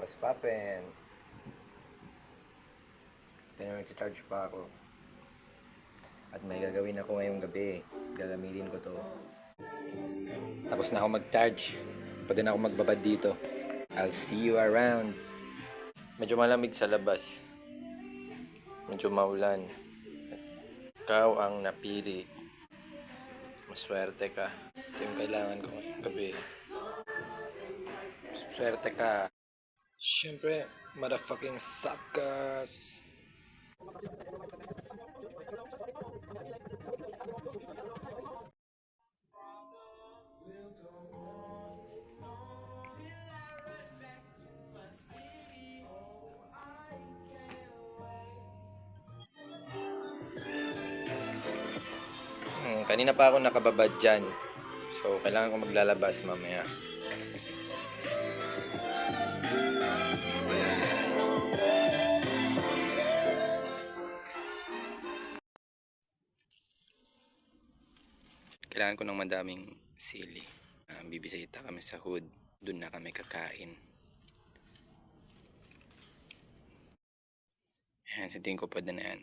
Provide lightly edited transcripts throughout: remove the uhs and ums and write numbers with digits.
What's poppin'? Ito na nag-charge pa ako. At may gagawin ako ngayong gabi. Gagamitin ko to. Tapos na ako mag-charge. Pwede na ako magbabad dito. I'll see you around. Medyo malamig sa labas. Medyo maulan. Ikaw ang napili. Maswerte ka. Ito yung kailangan ko ngayong gabi. Maswerte ka. Siyempre, motherfucking suckers. Kanina pa ako nakababad dyan. So, kailangan ko maglalabas mamaya. Kailangan ko ng madaming sili. Bibisita kami sa hood. Doon na kami kakain. Yan, sa tingin ko pwede na yan.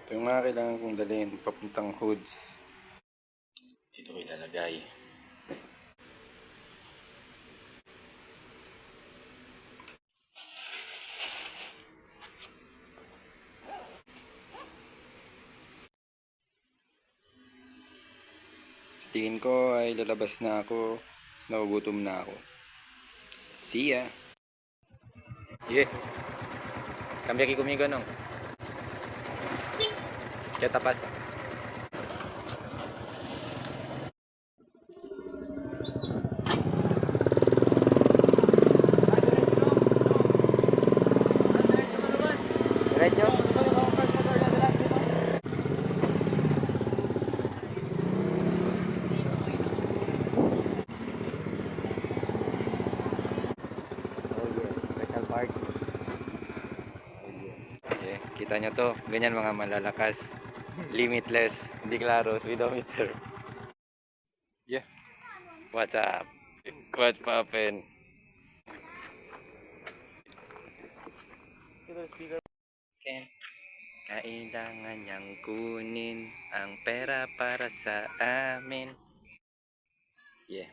Ito yung mga kailangan kong dalhin papuntang hoods. Dito ko ilalagay. Sa tingin ko ay lalabas na ako. Nagugutom na ako. See ya! Yeah! Cambia aquí conmigo, no? ¿Qué te pasa? ¿Derecho? Okay, kita nyo to, ganyan mga malalakas. Limitless, hindi klaro, speedometer. Yeah. What's up? What's poppin'? Kailangan niyang kunin ang pera para sa amin. Yeah.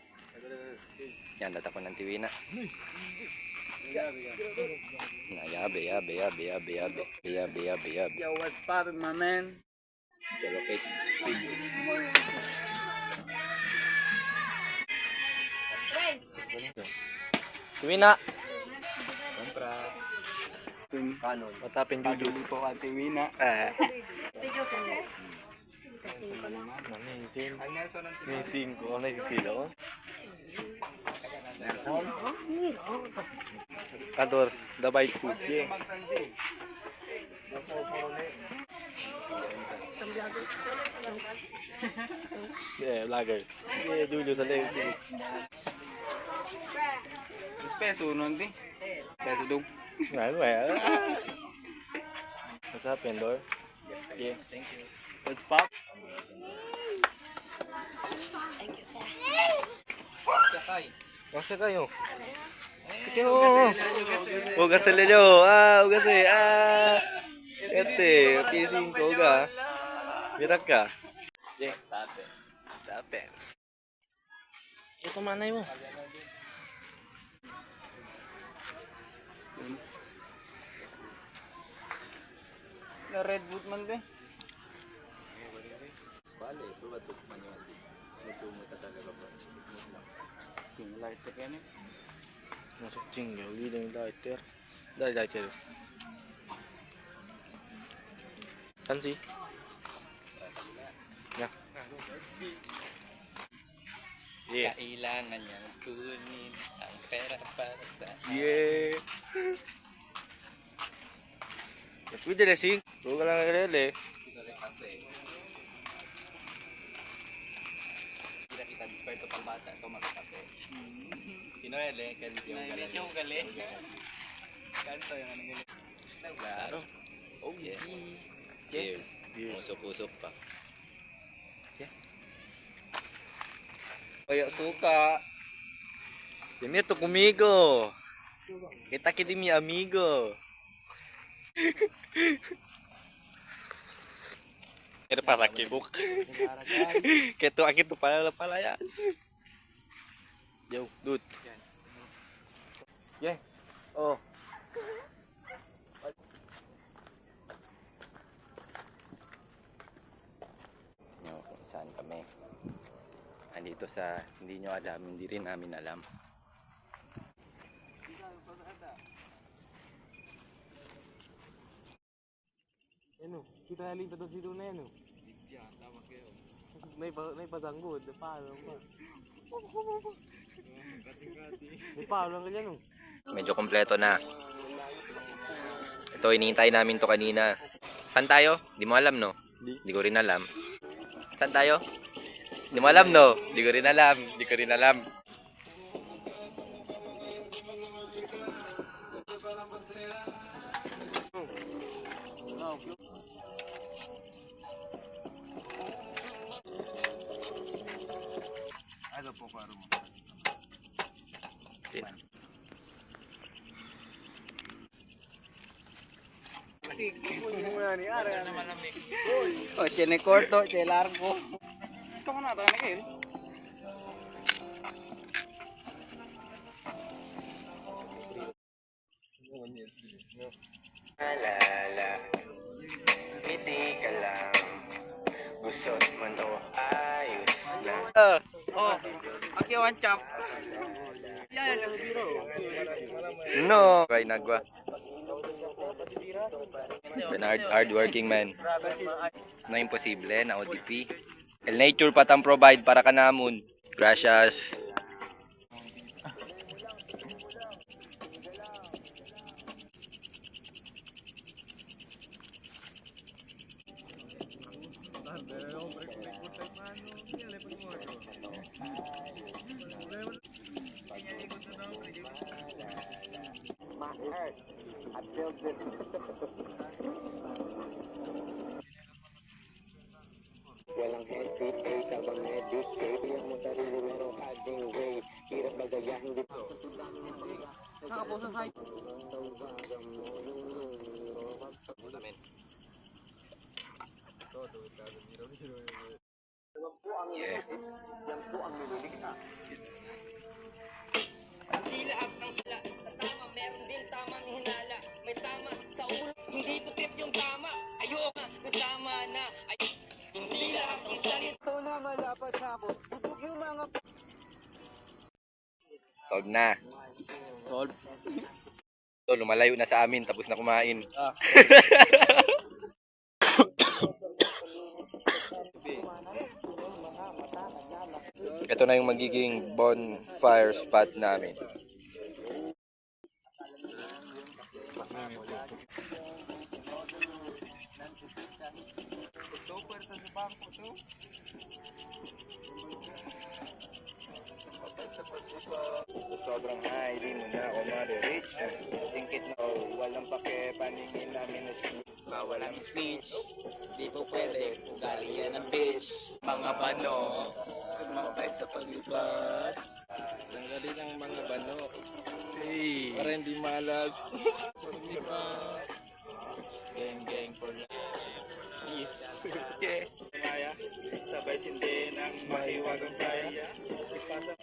Yan, data ko ng tiwi na. Yabe. Yo, what's poppin', my man? Yellow cake. Tiwi na. Kompra. Kanon. Matapin Julius. Po Ate Wina. Missing ko. Ano yung sila ko? Ador, dabay ko. Yeah, vlogger. Yeah, Julius alay. Peso nun, di? Peso dong. Ano eh? What's up, Endor? Yeah. Thank you. What's pop? Masa kayo? Ikaw! Ugas sila nyo! Ugas eh! Ete, pising ko ga. Mirak ka? Yeah, stop it. Ito manay mo. Na red boot man, di? Bale, sumatok man yung nagtumot talaga ba? Yung lighter yan eh. Masuk ching ya, uwi lang yung lighter. Dahil lighter. Saan si? Ya. Yeah. Kailangan niyang kunin ang pera para sa Yeah. Pwede na sing. Huwag ka lang nalele. kita disperto pang bata, ito makakape. Pinoele, kasi yung gali. Kanto yung anong gali. Claro. Oh yeah. Cheers. Usok-usok pa. Kaya suka. Demi to kumigo. Kita kiti mi amigo. Kaya para kibuk. Kaya to akit to pala yan. Yo, dude. Yeah. Oh. Nyo, kung saan kami. Andito sa, hindi nyo alam, hindi rin namin alam. Ano, kita halin ta dito na ano. May pasanggod, paano ba? May paano ka dyan oh. Medyo kompleto na. Ito, hinihintay namin to kanina. Saan tayo? Di mo alam, no? Di ko rin alam. Saan tayo? Di mo alam, no? Di ko rin alam. Di ko rin alam. Ano po paro mo? Oh, tiene corto, tiene largo. Ito ko na, tayo na kayo. Alala, ngiti ka lang. Gusot man o ayos lang. Oh, aquí one chop. No! Kay Nagwa. Bernard, hard-working man. Na imposible na OTP. El Nature patang provide para ka namon. Gracias. Walang hesitate, abang educate, yung mo sarili merong ating way, hirap bagayahin dito. Nakaposan sa Yeah. Hindi lahat ng sila sa tama, meron din tamang hinala. May tama sa ulo, hindi ko trip yung tama. Ayoko na tama na. Hindi lahat ng salita. Ito na malapat na ako, bubog yung mga Solve na. Solve. So, lumalayo na sa amin tapos na kumain. Ito na yung magiging bonfire spot namin. sobrang high, di mo na ako ma-reach. Tingkit na walang pake, paningin namin na Bawal ang speech. Di po pwede. Ugali yan ang bitch. Mga bano. Kumakay sa paglibas. Tanggalin ang mga bano. Hey. Para hindi malas. Paglibas. Gang gang for life. Yeah. Maya, sabay sindi ng mahiwagang kaya. Ipasa.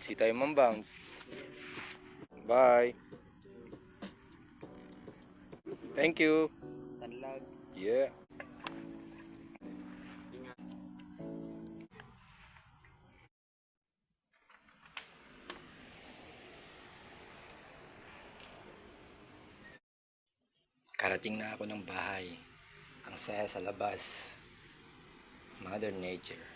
See tayo mambounce. Bye. Thank you. Tanlag. Yeah. Karating na ako ng bahay. Ang saya sa labas. Mother Nature.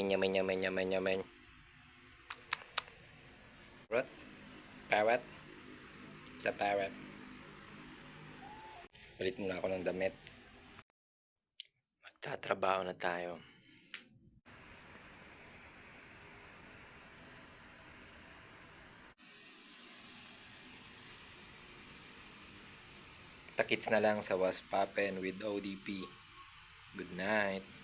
Minyaman. Parrot? Sa parrot. Palit muna ako ng damit. Magtatrabaho na tayo. Takits na lang sa Waspapen with ODP. Good night.